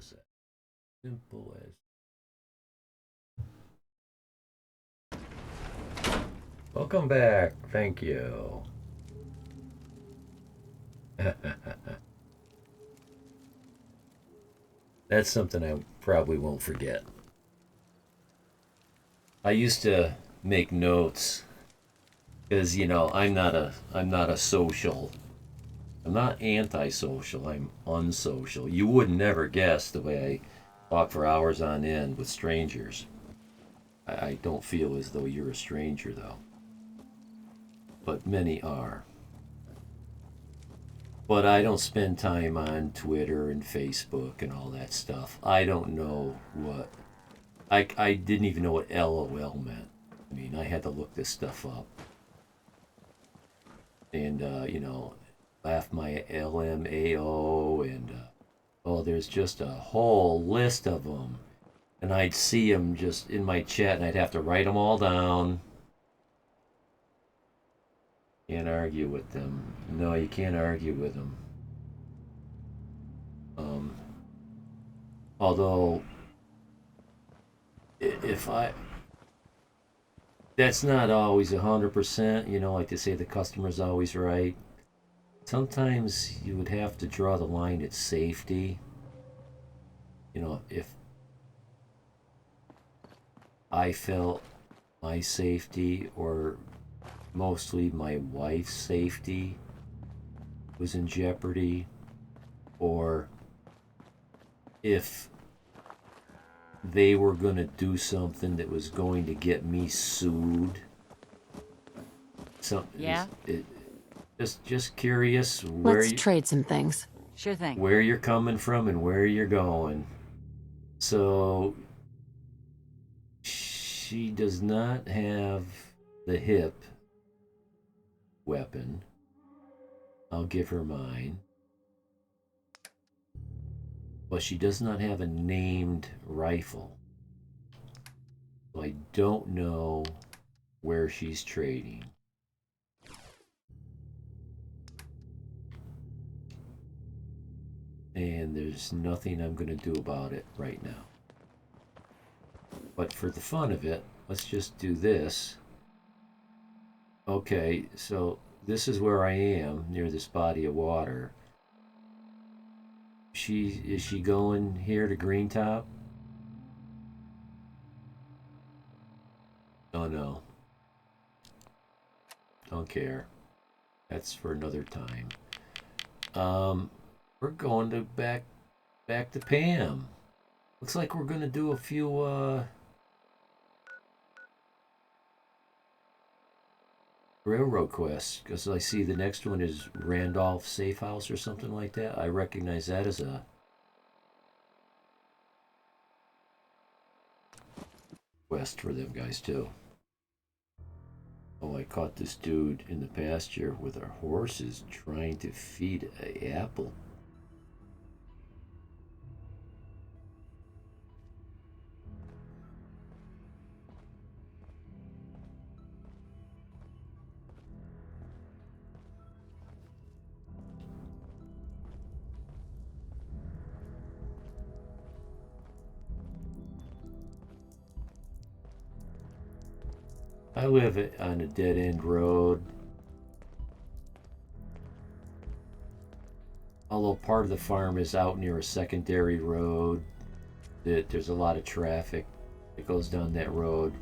as that. Simple as. Welcome back. Thank you. That's something I probably won't forget. I used to make notes because I'm not a social. I'm not antisocial. I'm unsocial. You would never guess the way I talk for hours on end with strangers. I don't feel as though you're a stranger though, but many are. But I don't spend time on Twitter and Facebook and all that stuff. I don't know what. I didn't even know what LOL meant. I mean, I had to look this stuff up. And, laugh my LMAO and, oh, there's just a whole list of them. And I'd see them just in my chat and I'd have to write them all down. Can't argue with them. No, you can't argue with them. Um, although, if I, that's not always 100%, like they say the customer's always right. Sometimes you would have to draw the line at safety. If I felt my safety or mostly my wife's safety was in jeopardy, or if they were going to do something that was going to get me sued. Yeah? Just curious Let's trade some things. Sure thing. where you're coming from and where you're going. So she does not have the hip weapon. I'll give her mine. But she does not have a named rifle. So I don't know where she's trading. And there's nothing I'm going to do about it right now. But for the fun of it, let's just do this. Okay, so this is where I am, near this body of water. Is she going here to Green Top? Oh no. Don't care. That's for another time. We're going to back to Pam. Looks like we're gonna do a few railroad quests, because I see the next one is Randolph Safe House or something like that. I recognize that as a quest for them guys too. Oh, I caught this dude in the pasture with our horses trying to feed an apple. I live on a dead end road. Although part of the farm is out near a secondary road, there's a lot of traffic that goes down that road.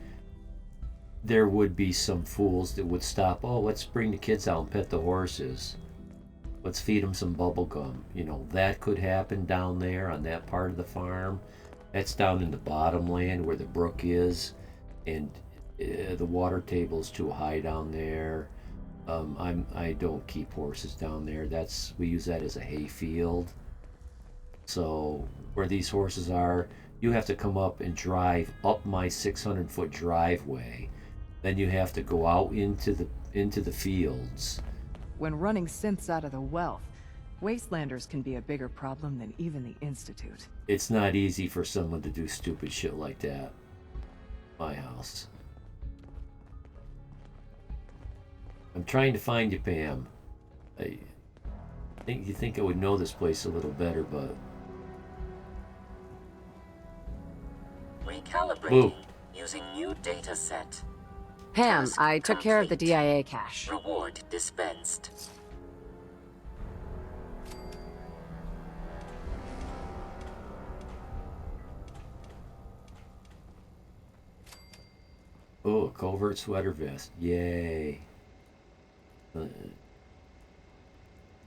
There would be some fools that would stop. Oh, let's bring the kids out and pet the horses. Let's feed them some bubble gum. That could happen down there on that part of the farm. That's down in the bottom land where the brook is, and the water table's too high down there. I don't keep horses down there. We use that as a hay field. So where these horses are, you have to come up and drive up my 600-foot driveway. Then you have to go out into the fields. When running synths out of the wealth, wastelanders can be a bigger problem than even the Institute. It's not easy for someone to do stupid shit like that. My house. I'm trying to find you, Pam. I think I would know this place a little better, but Recalibrating using new data set. Pam, Task I took care of the complete. DIA cache. Reward dispensed. Oh, a covert sweater vest. Yay.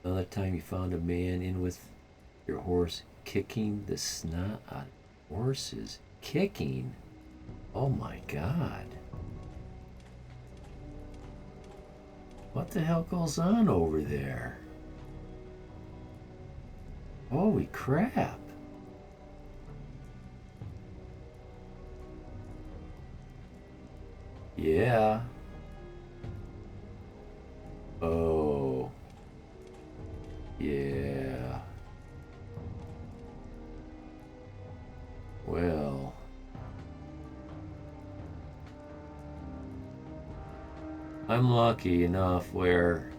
Another time you found a man in with your horse kicking the snot out of horses. Kicking? Oh my god. What the hell goes on over there? Holy crap. Yeah. Oh. Yeah. Well. I'm lucky enough where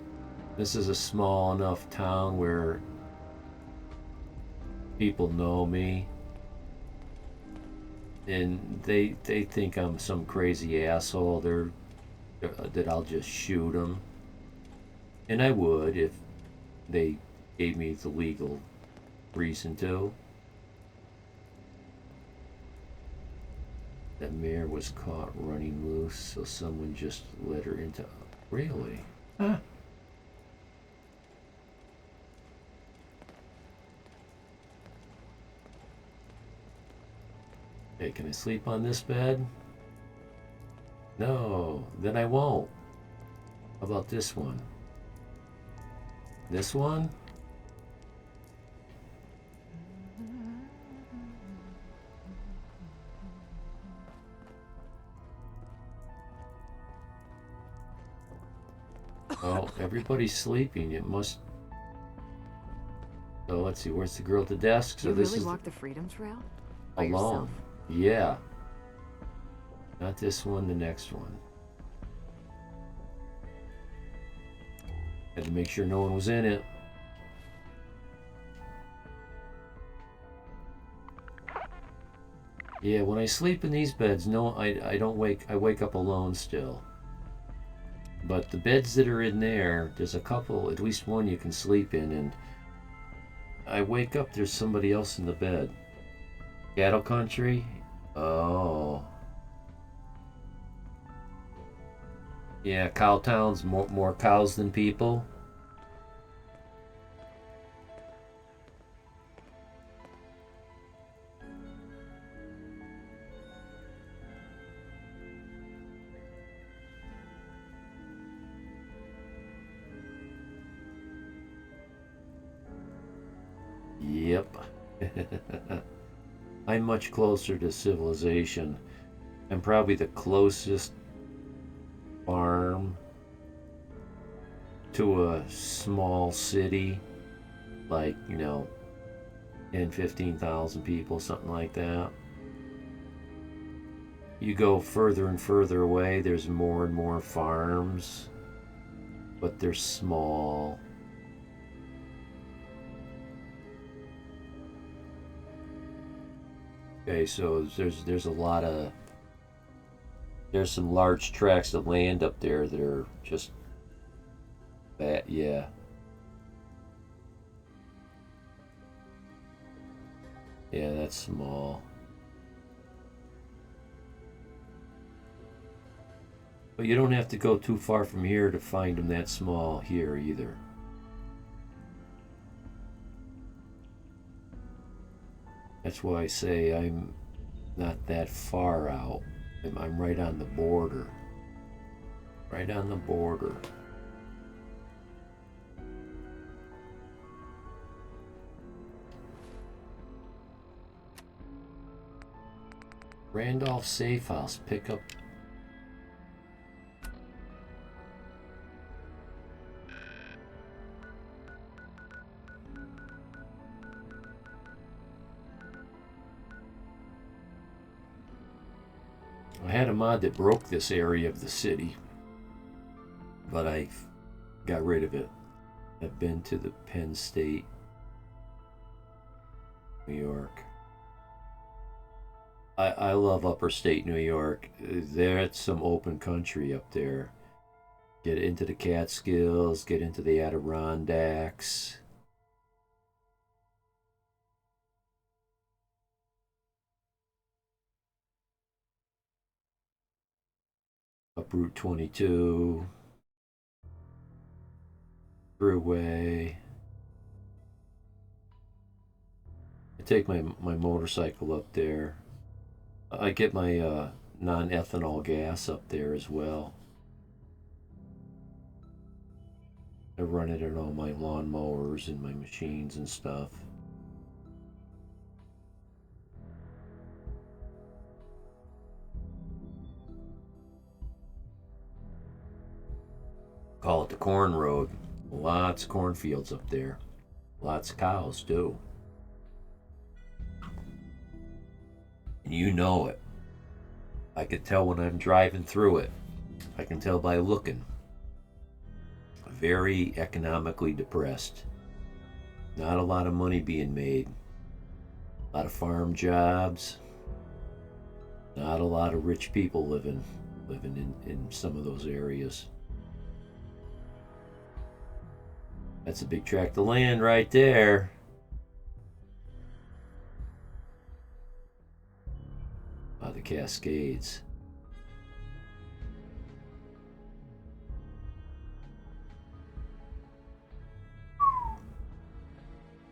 this is a small enough town where people know me. And they think I'm some crazy asshole. That I'll just shoot them. And I would if they gave me the legal reason to. That mare was caught running loose, so someone just let her into... Really? Huh? Hey, can I sleep on this bed? No, then I won't. How about this one? This one? Oh, everybody's sleeping. It must... So let's see, where's the girl at the desk? So You this really is walk the Freedom Trail? By alone. yourself? Yeah. Not this one, the next one. Had to make sure no one was in it. Yeah, when I sleep in these beds, no, I don't wake, I wake up alone still. But the beds that are in there, there's a couple, at least one you can sleep in, and I wake up, there's somebody else in the bed. Cattle country? Oh. Yeah, cow towns, more cows than people. Yep. I'm much closer to civilization. I'm probably the closest farm to a small city, like, 10, 15,000 people, something like that. You go further and further away, there's more and more farms, but they're small. Okay, so there's a lot of... There's some large tracts of land up there that are just... bad, yeah. Yeah, that's small. But you don't have to go too far from here to find them that small here either. That's why I say I'm not that far out. I'm right on the border. Right on the border. Randolph Safe House, pick up. I had a mod that broke this area of the city, but I got rid of it. I've been to the Penn State, New York. I love upper state New York. There's some open country up there. Get into the Catskills, get into the Adirondacks. Up Route 22. Thruway. I take my motorcycle up there. I get my non-ethanol gas up there as well. I run it in all my lawn mowers and my machines and stuff. Call it the corn road. Lots of cornfields up there. Lots of cows too. And you know it. I can tell when I'm driving through it. I can tell by looking. Very economically depressed. Not a lot of money being made. A lot of farm jobs. Not a lot of rich people living in some of those areas. That's a big tract of land right there. The Cascades.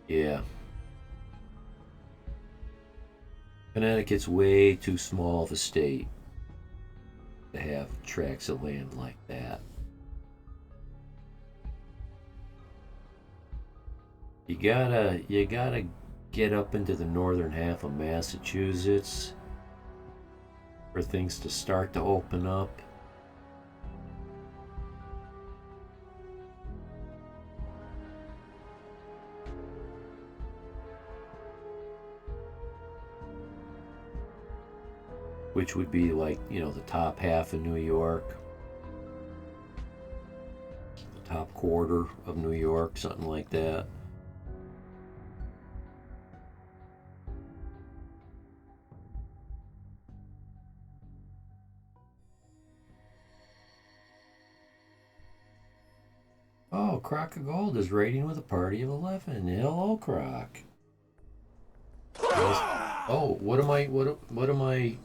Yeah. Connecticut's way too small of a state to have tracts of land like that. You gotta get up into the northern half of Massachusetts for things to start to open up. Which would be like, the top half of New York. The top quarter of New York, something like that. Oh, Croc of Gold is raiding with a party of 11. Hello, Croc. Oh, what am I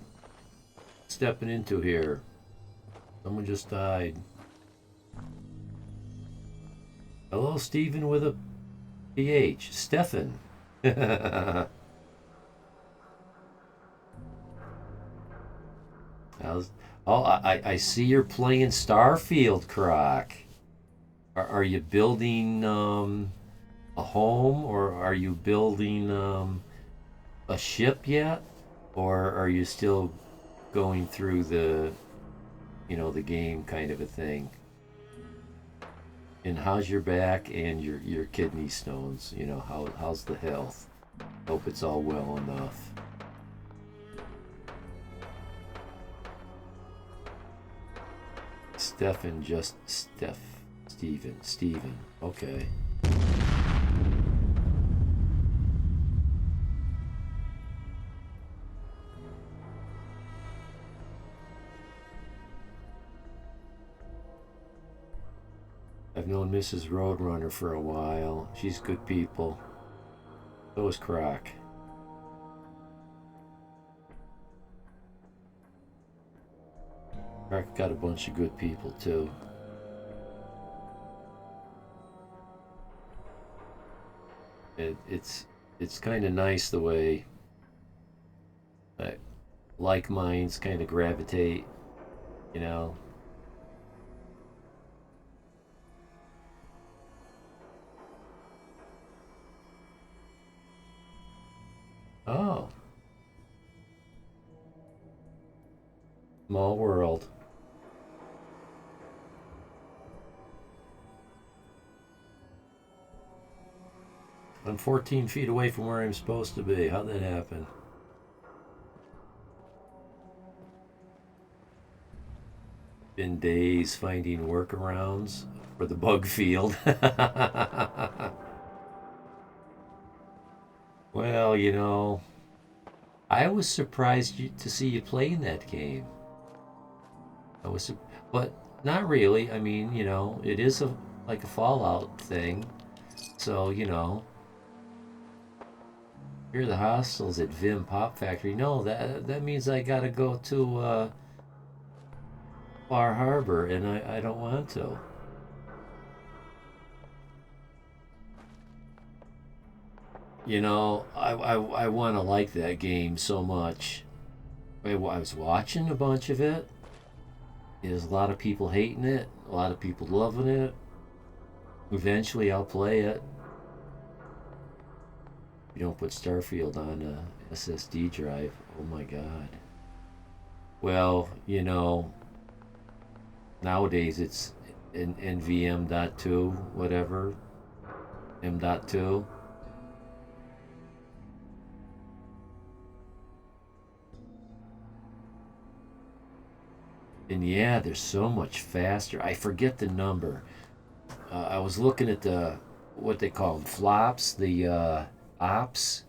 stepping into here? Someone just died. Hello, Stephen with a PH. Stefan. I see you're playing Starfield, Croc. Are you building a home, or are you building a ship yet, or are you still going through the game kind of a thing? And how's your back and your kidney stones? How's the health? Hope it's all well enough. Steven. Okay. I've known Mrs. Roadrunner for a while. She's good people. So is Croc. Croc got a bunch of good people too. It's kind of nice the way like minds kind of gravitate, you know. Oh, small world. I'm 14 feet away from where I'm supposed to be. How'd that happen? Been days finding workarounds for the bug field. Well, I was surprised to see you playing that game. But not really. I mean, it is like a Fallout thing. So, here are the hostels at Vim Pop Factory. No, that means I gotta go to Bar Harbor, and I don't want to. I want to like that game so much. I was watching a bunch of it. There's a lot of people hating it, a lot of people loving it. Eventually, I'll play it. You don't put Starfield on a SSD drive. Oh my god. Well, nowadays it's in NVM.2, whatever. M.2. And yeah, they're so much faster. I forget the number. I was looking at what they call them, flops, the ops,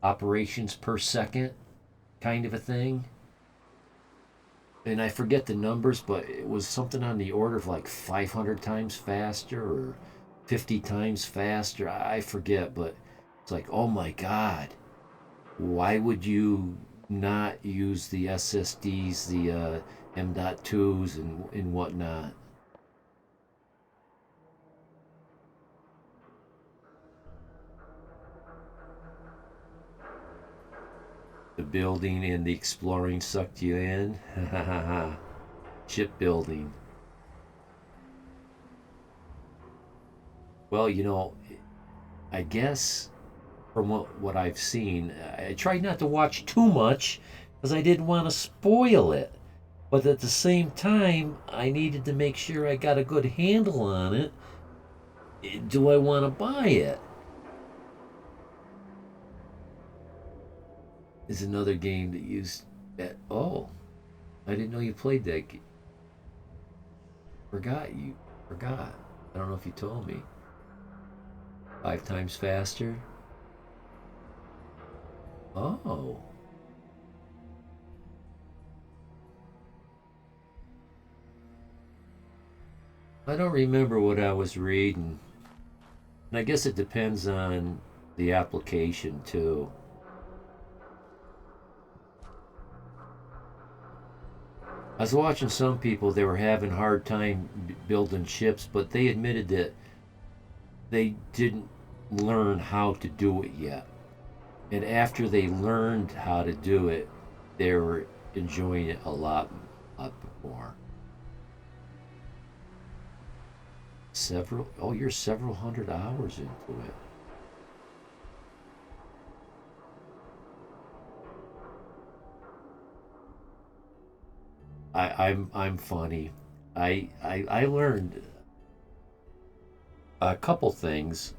operations per second kind of a thing. And I forget the numbers, but it was something on the order of like 500 times faster or 50 times faster. I forget, but it's like, oh my God, why would you not use the SSDs, the M.2s and whatnot? The building and the exploring sucked you in. Shipbuilding. Well, I guess from what I've seen, I tried not to watch too much because I didn't want to spoil it. But at the same time, I needed to make sure I got a good handle on it. Do I want to buy it? Is another game that used that. Oh, I didn't know you played that. Forgot. I don't know if you told me. 5 times faster. Oh. I don't remember what I was reading. And I guess it depends on the application too. I was watching some people, they were having a hard time building ships, but they admitted that they didn't learn how to do it yet. And after they learned how to do it, they were enjoying it a lot more. You're several hundred hours into it. I'm funny. I learned a couple things.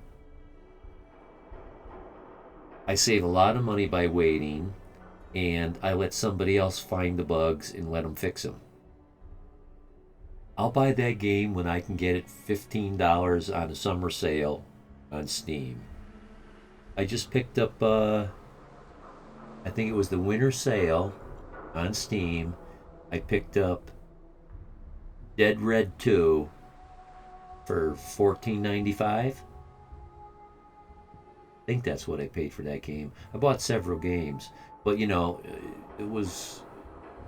I save a lot of money by waiting, and I let somebody else find the bugs and let them fix them. I'll buy that game when I can get it $15 on a summer sale on Steam. I just picked up, I think it was the winter sale on Steam. I picked up Dead Red 2 for $14.95. I think that's what I paid for that game. I bought several games, but there was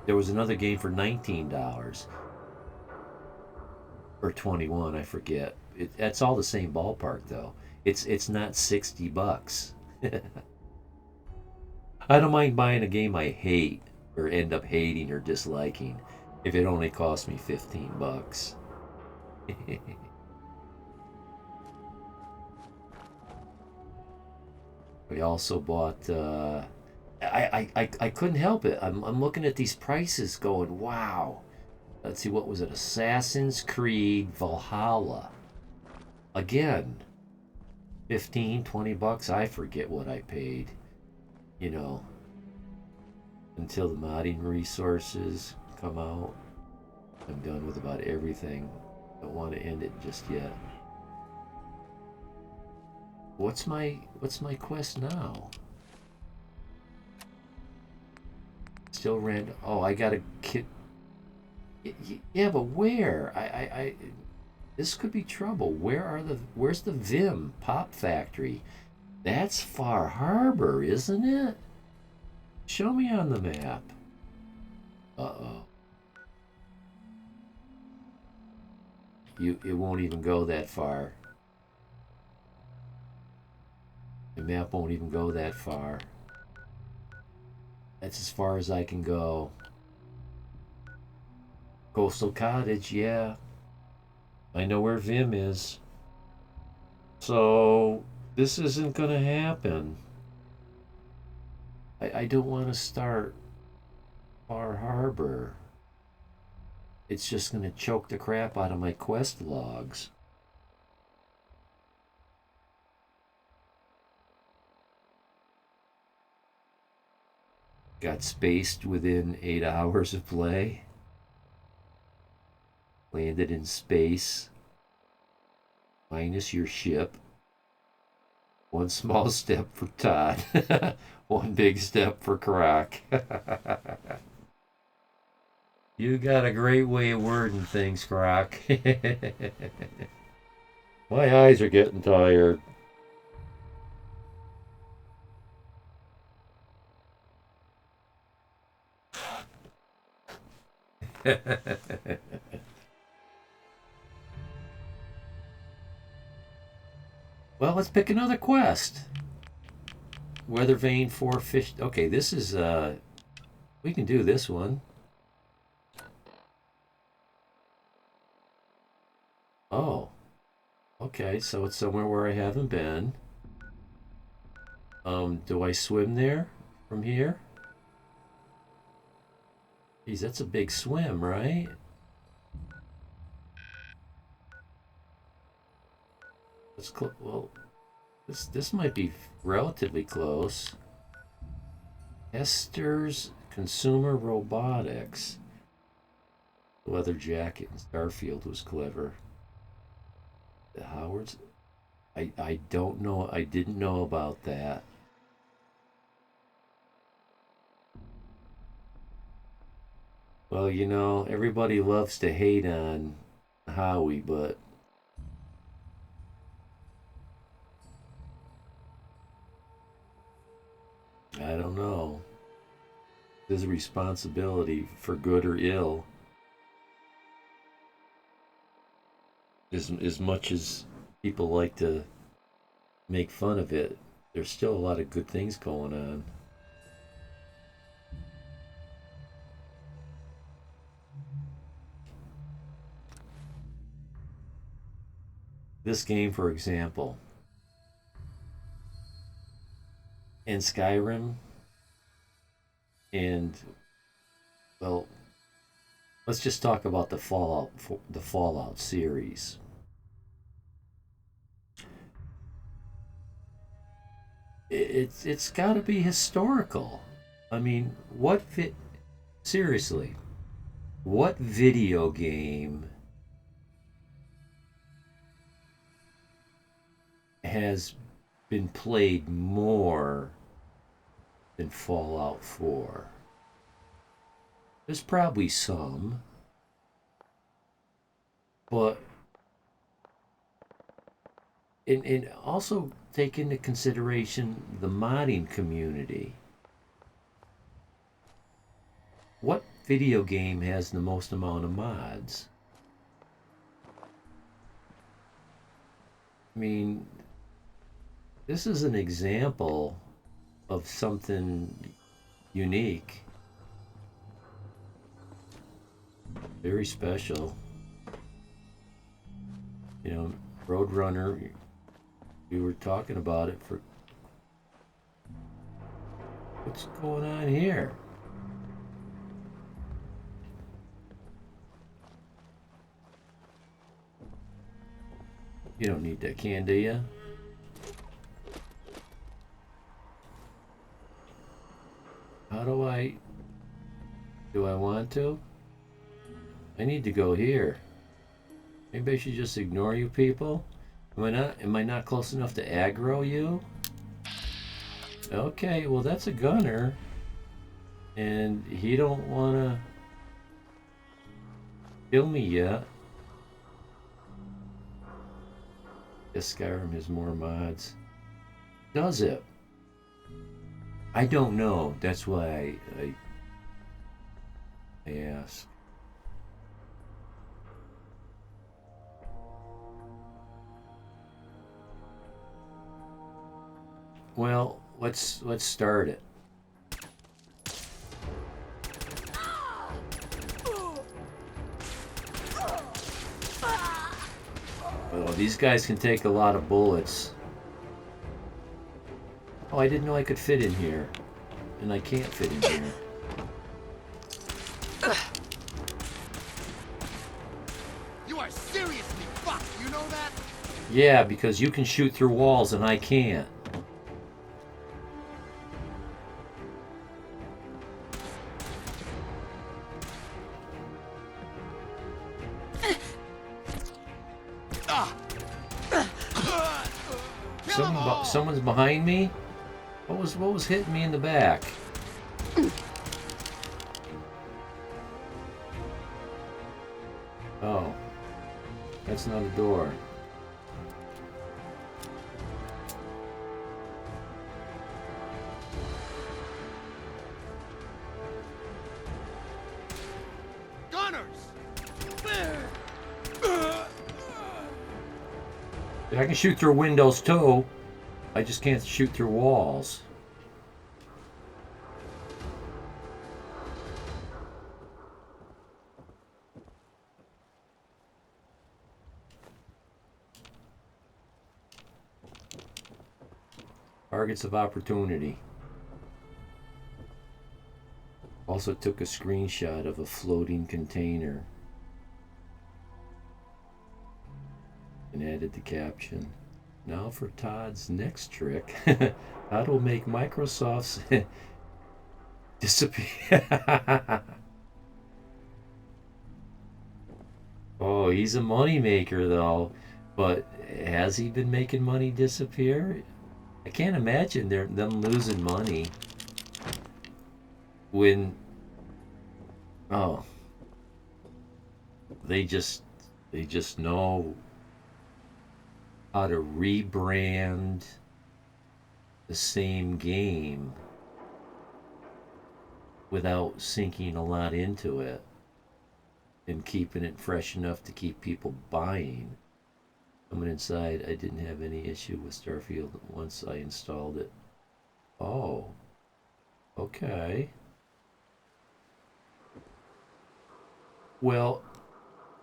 another game for $19 or 21, I forget. That's all the same ballpark though. It's not $60. I don't mind buying a game I hate or end up hating or disliking if it only costs me $15. We also bought. I couldn't help it. I'm looking at these prices, going, wow. Let's see, what was it? Assassin's Creed Valhalla. Again, 15, $20. I forget what I paid. Until the modding resources come out. I'm done with about everything. Don't want to end it just yet. What's my quest now? Still random. Oh, I got a kit. Yeah, but where? This could be trouble. Where's the Vim Pop Factory? That's Far Harbor, isn't it? Show me on the map. Uh-oh. It won't even go that far. The map won't even go that far. That's as far as I can go. Coastal Cottage, yeah. I know where Vim is. So, this isn't gonna happen. I don't want to start Far Harbor. It's just gonna choke the crap out of my quest logs. Got spaced within 8 hours of play. Landed in space. Minus your ship. One small step for Todd. One big step for Croc. You got a great way of wording things, Croc. My eyes are getting tired. Well, let's pick another quest. Weather vane 4 fish. Okay, this is we can do this one. Oh. Okay, so it's somewhere where I haven't been. Do I swim there from here? Geez, that's a big swim, right? Well, this might be relatively close. Esther's Consumer Robotics. The leather jacket in Starfield was clever. The Howards. I don't know. I didn't know about that. Well, you know, everybody loves to hate on Howie, but I don't know. His responsibility for good or ill. As much as people like to make fun of it, there's still a lot of good things going on. This game, for example, in Skyrim, and well, let's just talk about the Fallout series. It's got to be historical. I mean, seriously, what video game has been played more than Fallout 4? There's probably some, but and also take into consideration the modding community. What video game has the most amount of mods? I mean, this is an example of something unique. Very special. You know, Roadrunner, we were talking about it for... What's going on here? You don't need that can, do you? How do I want to? I need to go here. Maybe I should just ignore you people? Am I not close enough to aggro you? Okay, well that's a gunner. And he don't wanna kill me yet. Guess Skyrim has more mods. Does it? I don't know. That's why I ask. Well, let's start it. Oh, these guys can take a lot of bullets. Oh, I didn't know I could fit in here. And I can't fit in here. You are seriously fucked, you know that? Yeah, because you can shoot through walls and I can't. Someone's behind me? What was hitting me in the back? Oh. That's not a door. Gunners! I can shoot through windows too. I just can't shoot through walls. Targets of opportunity. Also took a screenshot of a floating container and added the caption. Now for Todd's next trick. Todd will make Microsoft's disappear. Oh, he's a money maker though. But has he been making money disappear? I can't imagine them losing money when they just know how to rebrand the same game without sinking a lot into it and keeping it fresh enough to keep people buying. Coming inside, I didn't have any issue with Starfield once I installed it. Oh, okay. Well,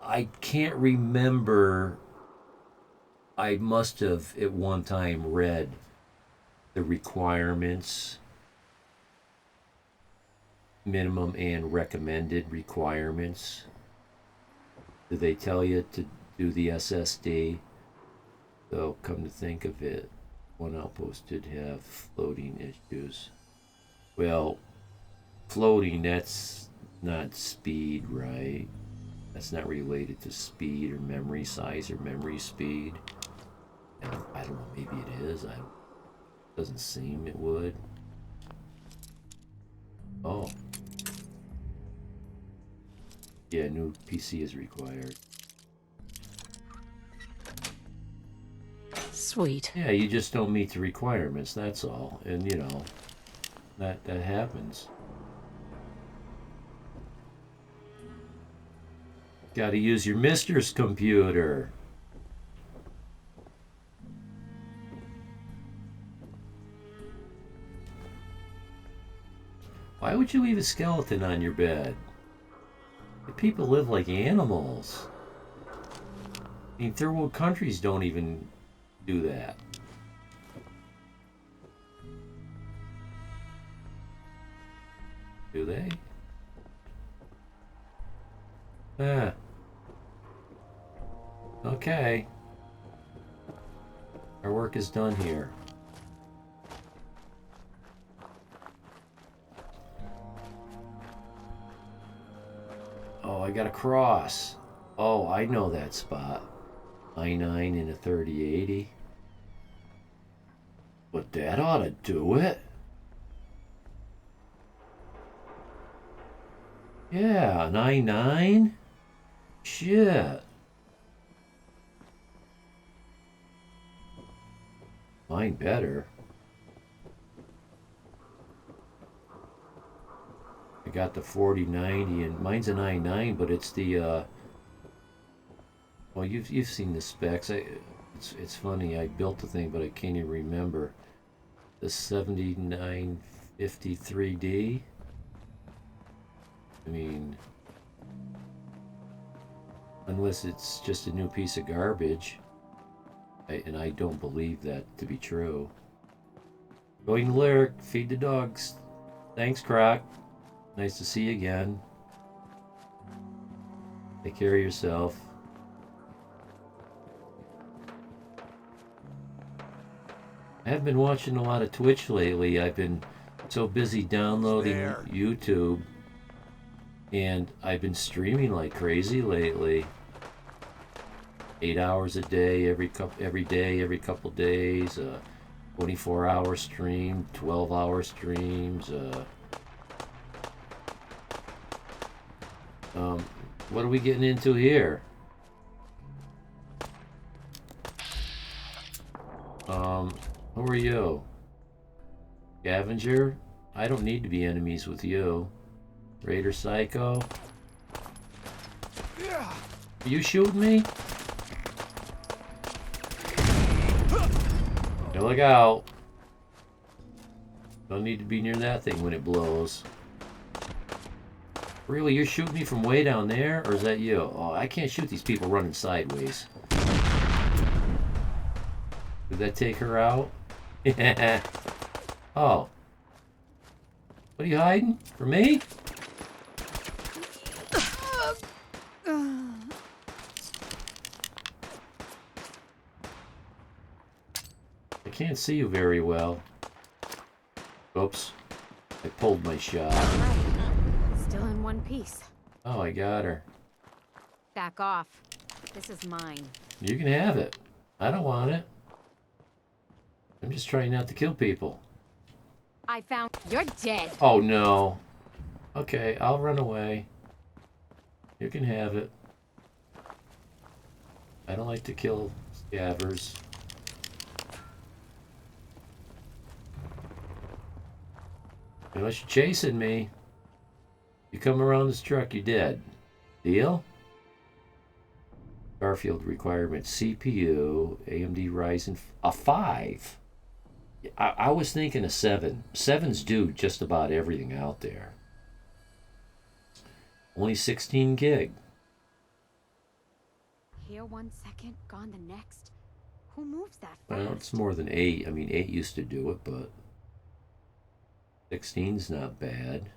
I can't remember. I must have at one time read the requirements, minimum and recommended requirements. Do they tell you to do the SSD? So come to think of it, one outpost did have floating issues. Well, floating, that's not speed, right? That's not related to speed or memory size or memory speed. I don't know, maybe it is. Doesn't seem it would. Oh. Yeah, new PC is required. Sweet. Yeah, you just don't meet the requirements, that's all. And you know, that happens. Gotta use your mister's computer. Why would you leave a skeleton on your bed? People live like animals. I mean, third world countries don't even do that. Do they? Ah. Okay. Our work is done here. Oh, I got a cross. Oh, I know that spot. I-9 in a 3080. But that ought to do it. Yeah, an I-9? Shit. Mine better. I got the 4090 and mine's an i9, but it's the well, you've seen the specs. It's funny. I built the thing, but I can't even remember. The 7953D. I mean, unless it's just a new piece of garbage, and I don't believe that to be true. Going to Lyric, feed the dogs. Thanks, Croc. Nice to see you again. Take care of yourself. I have been watching a lot of Twitch lately. I've been so busy downloading YouTube, and I've been streaming like crazy lately. 8 hours a day, every day, every couple days. 24-hour stream, 12-hour streams. What are we getting into here? Who are you? Scavenger? I don't need to be enemies with you. Raider Psycho? Are you shooting me? Now look out. Don't need to be near that thing when it blows. Really, you're shooting me from way down there? Or is that you? Oh, I can't shoot these people running sideways. Did that take her out? Yeah. Oh. What are you hiding? From me? I can't see you very well. Oops. I pulled my shot. Still in one piece. Oh, I got her. Back off. This is mine. You can have it. I don't want it. I'm just trying not to kill people. I found... You're dead. Oh, no. Okay, I'll run away. You can have it. I don't like to kill scavers. Unless you're chasing me. You come around this truck, you're dead. Deal? Garfield requirement CPU, AMD Ryzen, a 5. I was thinking a 7. 7s do just about everything out there. Only 16 gig. Here 1 second, gone the next. Who moves that fast? Well, it's more than 8. I mean, 8 used to do it, but 16's not bad.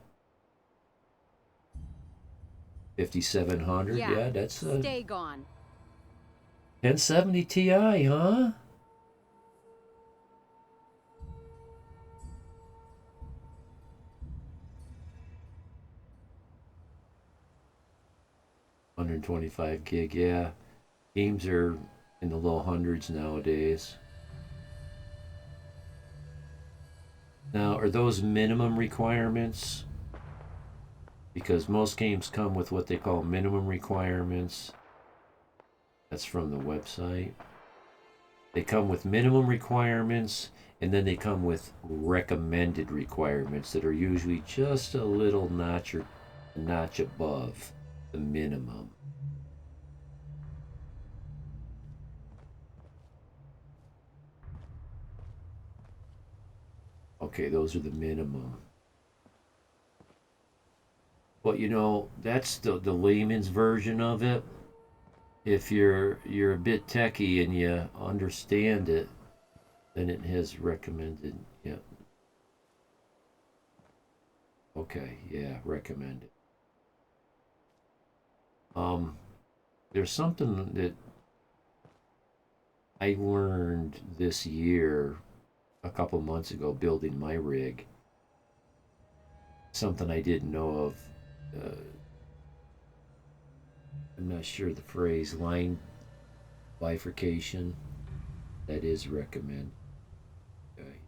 5700, yeah, that's a stay gone. 1070 Ti, huh? $125 gig, yeah. Games are in the low hundreds nowadays. Now, are those minimum requirements? Because most games come with what they call minimum requirements. That's from the website. They come with minimum requirements, and then they come with recommended requirements that are usually just a little notch above the minimum. Okay, those are the minimum. But you know, that's the layman's version of it. If you're a bit techie and you understand it, then it has recommended. Yep. Okay, yeah, recommended. There's something that I learned this year, a couple months ago, building my rig. Something I didn't know of. I'm not sure the phrase, line bifurcation. That is recommend. Okay.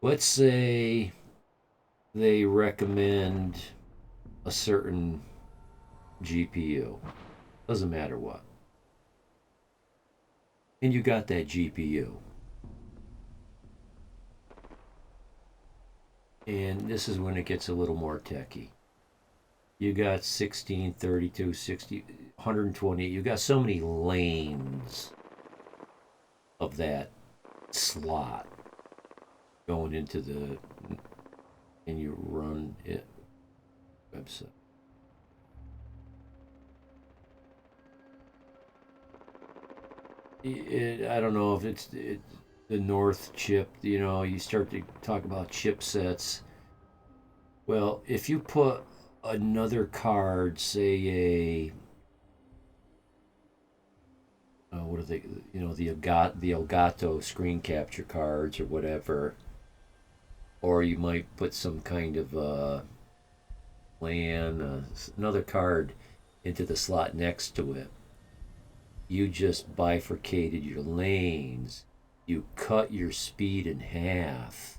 let's say they recommend a certain GPU. Doesn't matter what. And you got that GPU. And this is when it gets a little more techy. You got 16, 32, 60, 120. You got so many lanes of that slot going into the, and you run it website. I don't know if it's the North chip, you start to talk about chipsets. Well, if you put another card, say what are they, the Elgato screen capture cards or whatever, or you might put some kind of LAN, another card into the slot next to it. You just bifurcated your lanes. You cut your speed in half.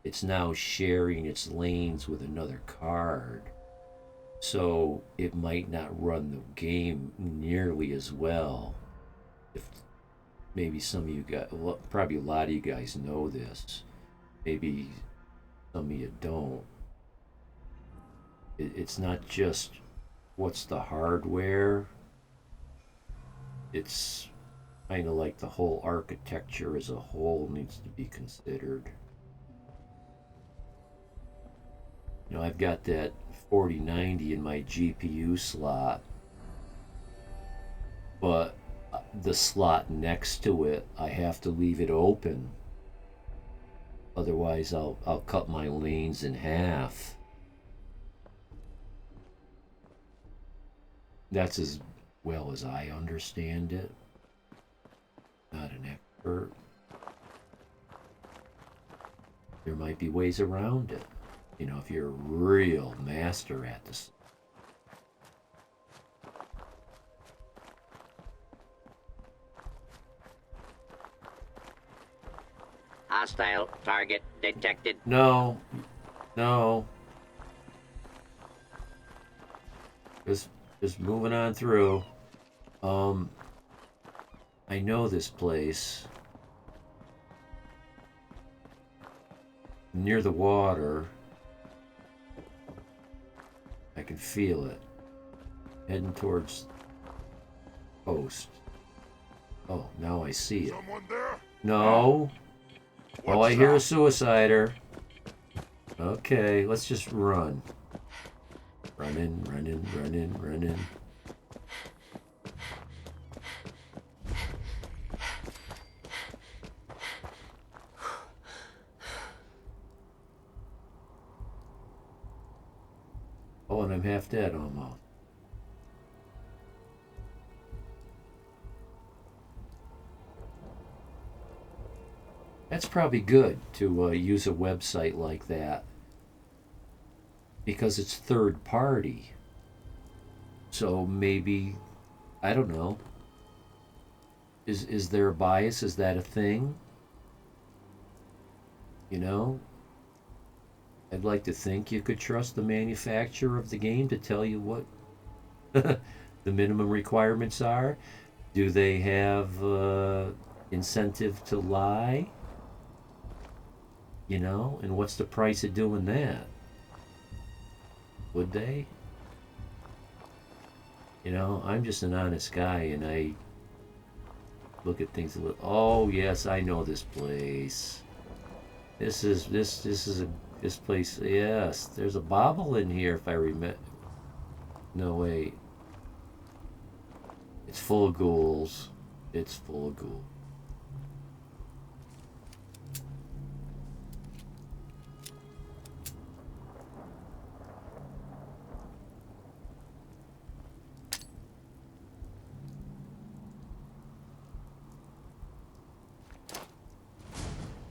It's now sharing its lanes with another card. So it might not run the game nearly as well. If maybe some of you guys, probably a lot of you guys know this. Maybe some of you don't. It's not just what's the hardware. It's kind of like the whole architecture as a whole needs to be considered. I've got that 4090 in my GPU slot, but the slot next to it, I have to leave it open. Otherwise, I'll cut my lanes in half. That's as well as I understand it. Not an expert. There might be ways around it. If you're a real master at this. Hostile target detected. No. Just moving on through. I know this place. Near the water. I can feel it. Heading towards coast. Oh, now I see it. Someone there? No. Oh, What's I hear a that? suicider. Okay, let's just run. Running. Oh, and I'm half dead almost. That's probably good to use a website like that because it's third party. So maybe, I don't know. Is there a bias? Is that a thing? I'd like to think you could trust the manufacturer of the game to tell you what the minimum requirements are. Do they have incentive to lie? And what's the price of doing that? Would they? I'm just an honest guy, and I look at things a little. Oh yes, I know this place. This place. Yes, there's a bobble in here if I remember. No wait. It's full of ghouls. It's full of ghouls.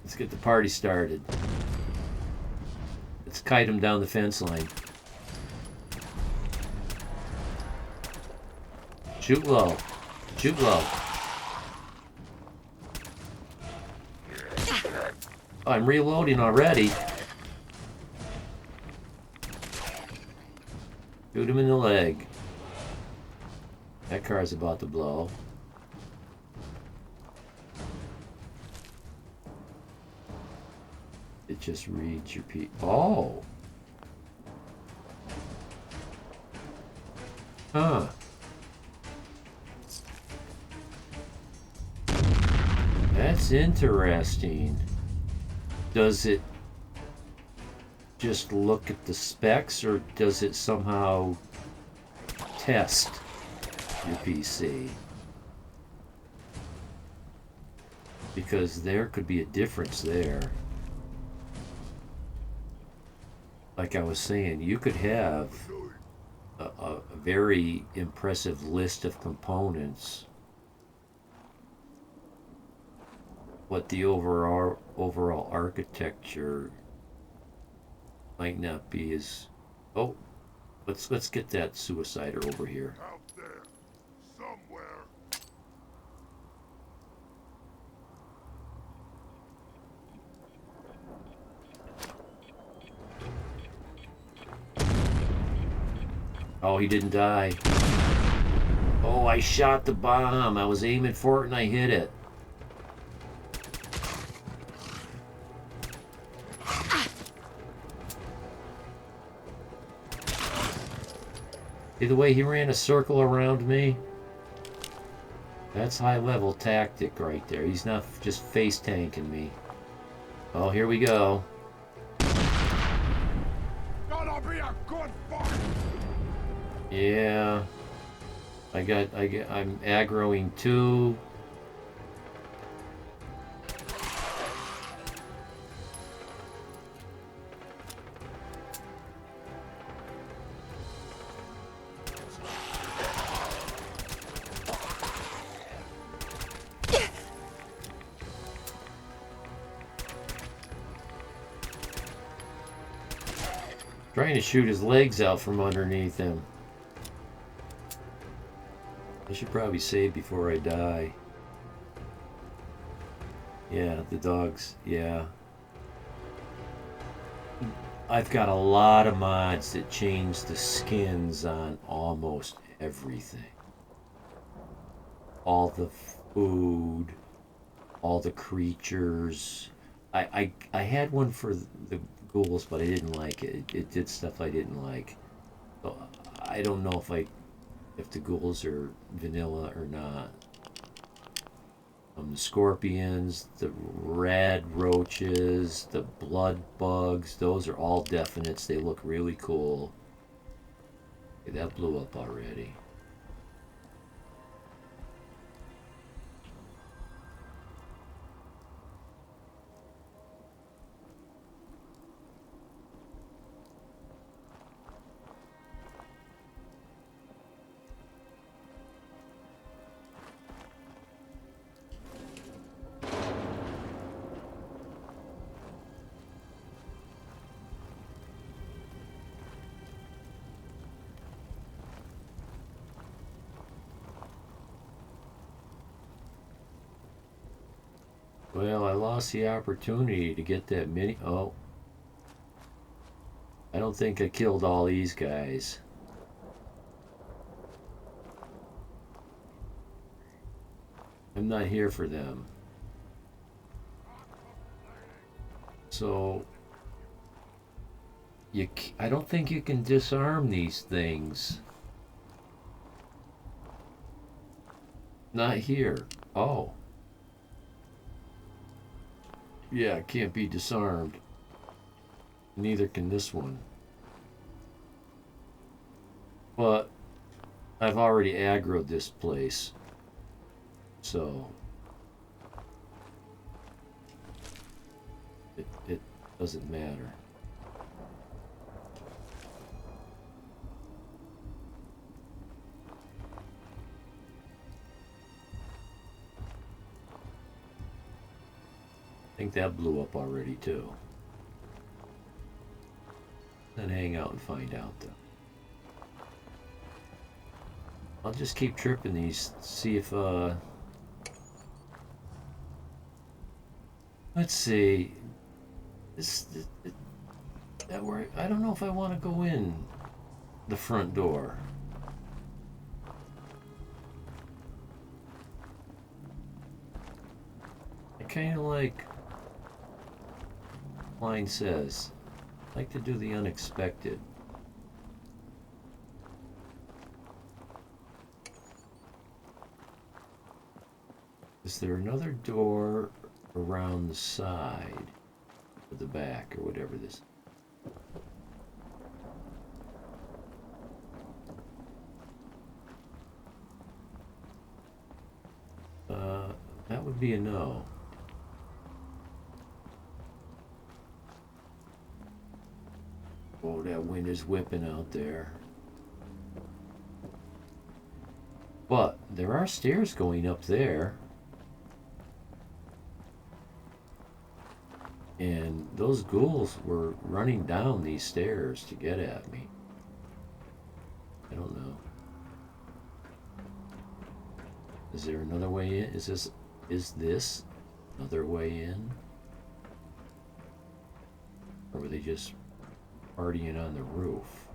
Let's get the party started. Let's kite him down the fence line. Shoot low. Shoot low. I'm reloading already. Shoot him in the leg. That car's about to blow. It just reads your P. Oh! Huh. That's interesting. Does it just look at the specs, or does it somehow test your PC? Because there could be a difference there. Like I was saying, you could have a very impressive list of components, but the overall architecture might not be as. Oh, let's get that suicider over here. Out there, somewhere. Oh, he didn't die. Oh, I shot the bomb. I was aiming for it and I hit it. See the way he ran a circle around me? That's high-level tactic right there. He's not just face tanking me. Oh, here we go. Gonna be a good fight. Yeah. I'm aggroing too. Trying to shoot his legs out from underneath him. I should probably save before I die. Yeah, the dogs, yeah. I've got a lot of mods that change the skins on almost everything. All the food, all the creatures. I had one for the ghouls, but I didn't like it. It did stuff I didn't like. So I don't know if the ghouls are vanilla or not. The scorpions, the red roaches, the blood bugs, those are all definites. They look really cool. Okay, that blew up already. Well, I lost the opportunity to get that mini. Oh. I don't think I killed all these guys. I'm not here for them. So, I don't think you can disarm these things. Not here. Oh. Yeah, it can't be disarmed. Neither can this one. But I've already aggroed this place. So it doesn't matter. I think that blew up already too. Then hang out and find out though. I'll just keep tripping these, see if let's see. That where I don't know if I want to go in the front door. I kind of like line says, I like to do the unexpected. Is there another door around the side of the back or whatever this? That would be a no. Oh, that wind is whipping out there. But there are stairs going up there. And those ghouls were running down these stairs to get at me. I don't know. Is there another way in? Is this another way in? Or were they just partying on the roof?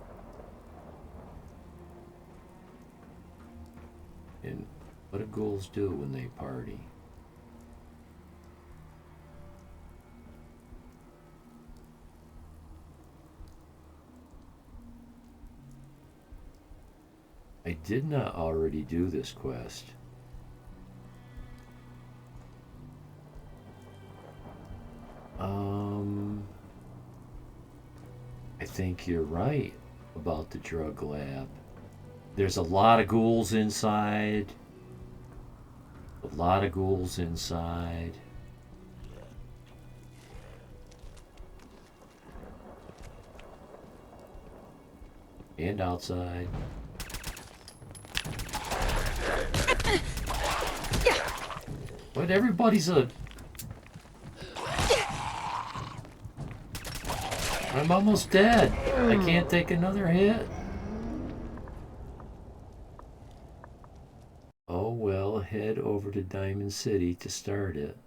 And what do ghouls do when they party? I did not already do this quest. I think you're right about the drug lab. There's a lot of ghouls inside. A lot of ghouls inside. And outside. But everybody's a... I'm almost dead. I can't take another hit. Oh well, head over to Diamond City to start it.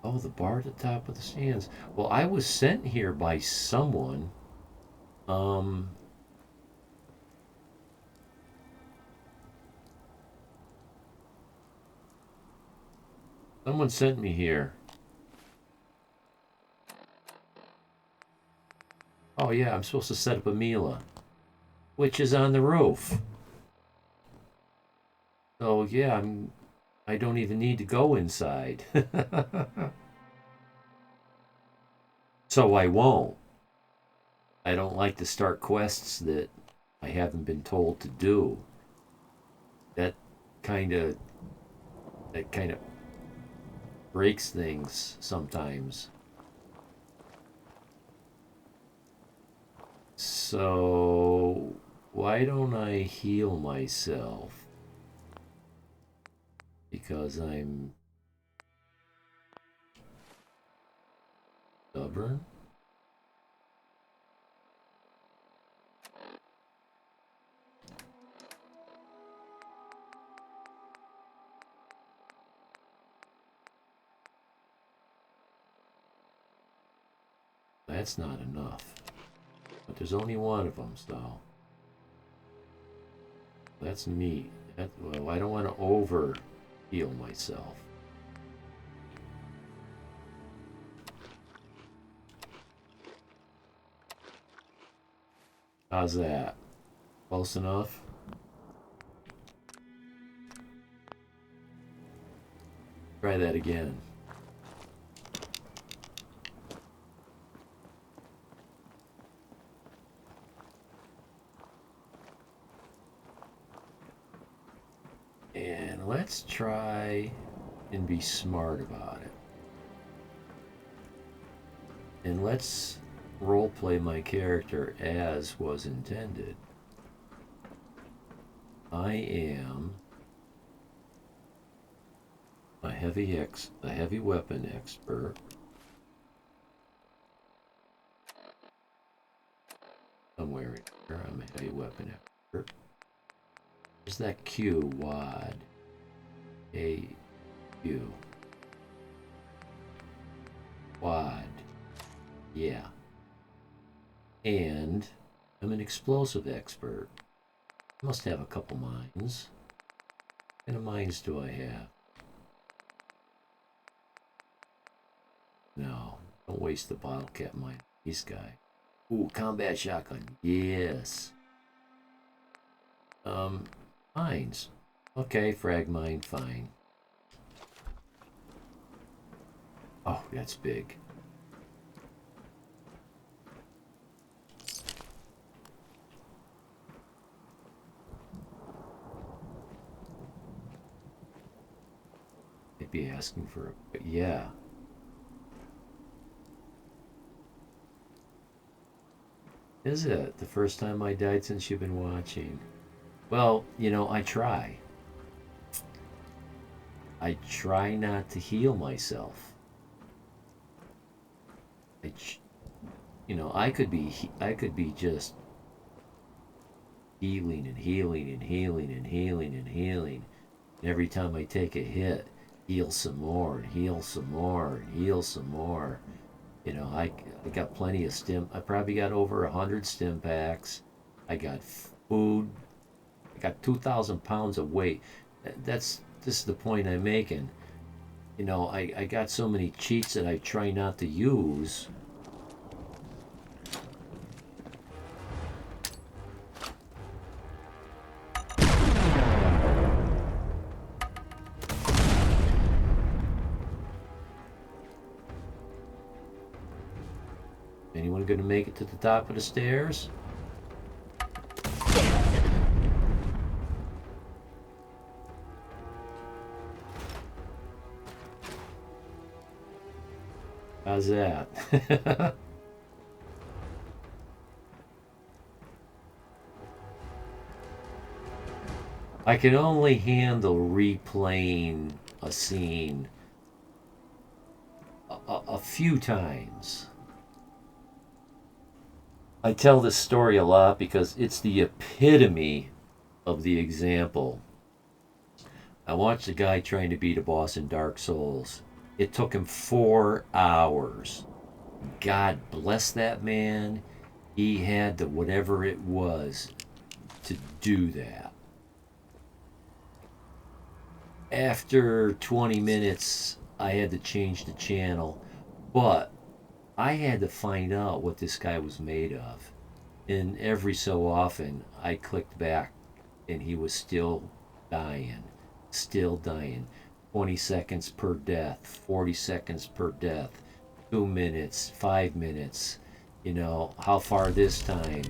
Oh, the bar at the top of the stands. Well, I was sent here by someone. Someone sent me here. Oh yeah, I'm supposed to set up a Mila, which is on the roof. So yeah, I don't even need to go inside. So I won't. I don't like to start quests that I haven't been told to do. That kind of breaks things sometimes. So why don't I heal myself? Because I'm stubborn? That's not enough. But there's only one of them, so that's neat. Well, I don't want to over heal myself. How's that? Close enough? Try that again. And let's try and be smart about it. And let's roleplay my character as was intended. I am a heavy weapon expert. Somewhere in here, I'm a heavy weapon expert. There's that Q, WAD. A U. Quad. Yeah. And I'm an explosive expert. Must have a couple mines. What kind of mines do I have? No, don't waste the bottle cap mine. This guy. Ooh, combat shotgun. Yes. Mines. Okay, frag mine, fine. Oh, that's big. They'd be asking for a... Yeah. Is it the first time I died since you've been watching? Well, you know, I try. I try not to heal myself. You know, I could be just healing and healing and healing and healing and healing. And every time I take a hit, heal some more and heal some more and heal some more. You know, I got plenty of stim. I probably got over 100 stim packs. I got food. I got 2,000 pounds of weight. This is the point I'm making. You know, I got so many cheats that I try not to use. Anyone gonna make it to the top of the stairs? How's that? I can only handle replaying a scene a few times. I tell this story a lot because it's the epitome of the example. I watched a guy trying to beat a boss in Dark Souls. It took him 4 hours. God bless that man. He had the whatever it was to do that. After 20 minutes, I had to change the channel, but I had to find out what this guy was made of. And every so often, I clicked back, and he was still dying. Still dying. 20 seconds per death, 40 seconds per death, 2 minutes, 5 minutes. You know, how far this time?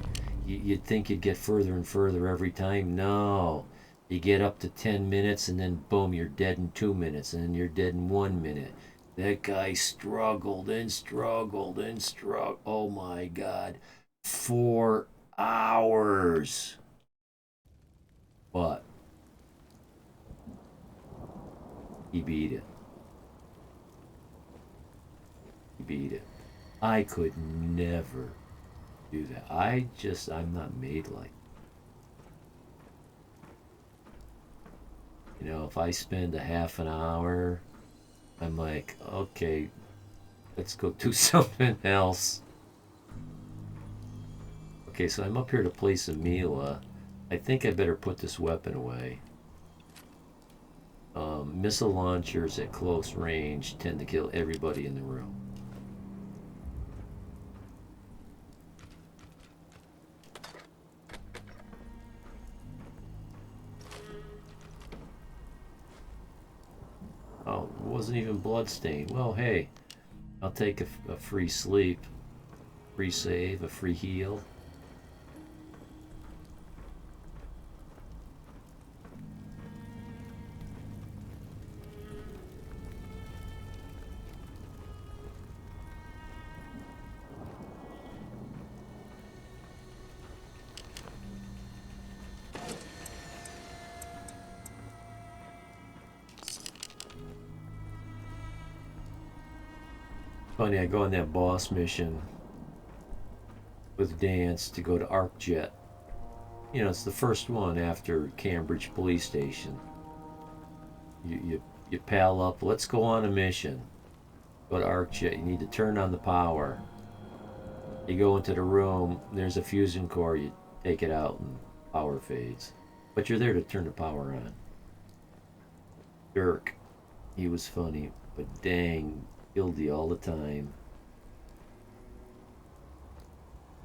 You'd think you'd get further and further every time. No. You get up to 10 minutes, and then boom, you're dead in 2 minutes, and then you're dead in 1 minute. That guy struggled and struggled and struggled. Oh my God. 4 hours. But he beat it. He beat it. I could never do that. I'm not made like. You know, if I spend a half an hour, I'm like, okay, let's go do something else. Okay, so I'm up here to play some Mila. I think I better put this weapon away. Missile launchers at close range tend to kill everybody in the room. Oh, it wasn't even bloodstained. Well, hey, I'll take a free sleep, free save, a free heal. Funny, I go on that boss mission with Dance to go to ArcJet. You know, it's the first one after Cambridge Police Station. you pal up. Let's go on a mission. Go to ArcJet. You need to turn on the power. You go into the room. There's a fusion core. You take it out and power fades. But you're there to turn the power on. Jerk. He was funny, but dang, guilty all the time.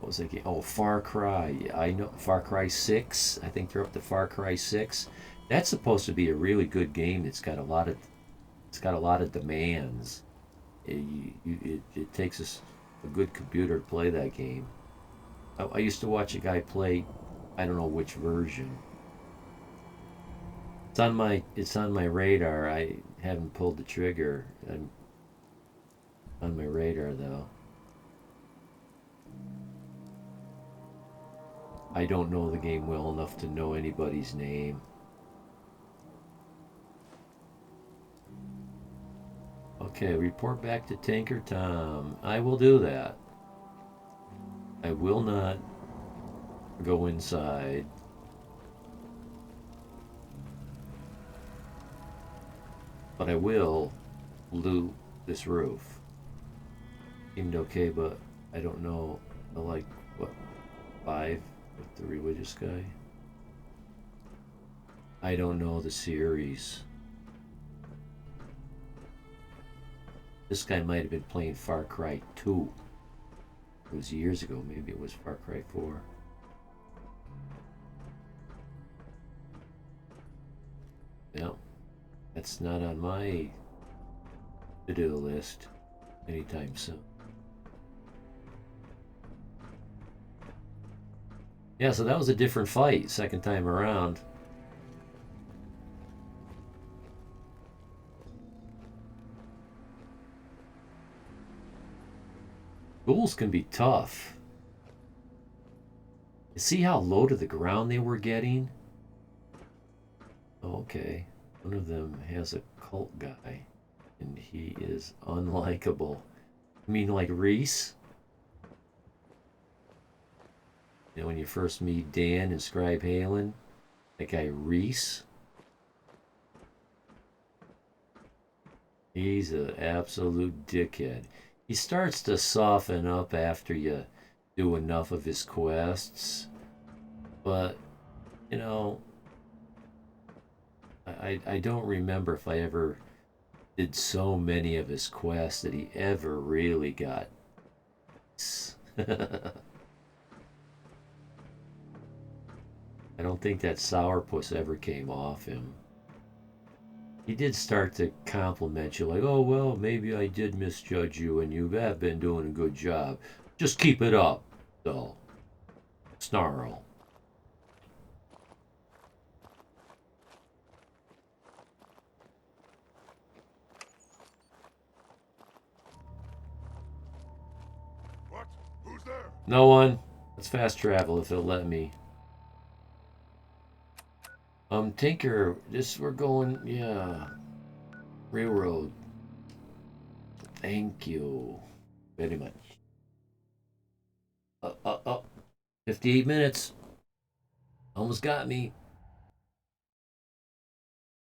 What was that game? Oh, Far Cry. I know Far Cry 6. I think they're up to Far Cry 6. That's supposed to be a really good game. It's got a lot of demands. It takes a good computer to play that game. I used to watch a guy play, I don't know which version. It's on my radar. I haven't pulled the trigger. I'm on my radar though. I don't know the game well enough to know anybody's name. Okay, report back to Tinker Tom. I will do that. I will not go inside. But I will loot this roof. Seemed okay, but I don't know. I like, what, 5 with the religious guy? I don't know the series. This guy might have been playing Far Cry 2. It was years ago. Maybe it was Far Cry 4. No, that's not on my to-do list anytime soon. Yeah, so that was a different fight second time around. Ghouls can be tough. You see how low to the ground they were getting? Okay, one of them has a cult guy, and he is unlikable. I mean, like Reese? You know, when you first meet Dan and Scribe Halen, that guy Reese? He's an absolute dickhead. He starts to soften up after you do enough of his quests. But, you know, I don't remember if I ever did so many of his quests that he ever really got. I don't think that sourpuss ever came off him. He did start to compliment you, like, oh, well, maybe I did misjudge you and you have been doing a good job. Just keep it up, though. Snarl. What? Who's there? No one. Let's fast travel if it'll let me. Tinker, we're going, yeah. Railroad. Thank you very much. 58 minutes. Almost got me.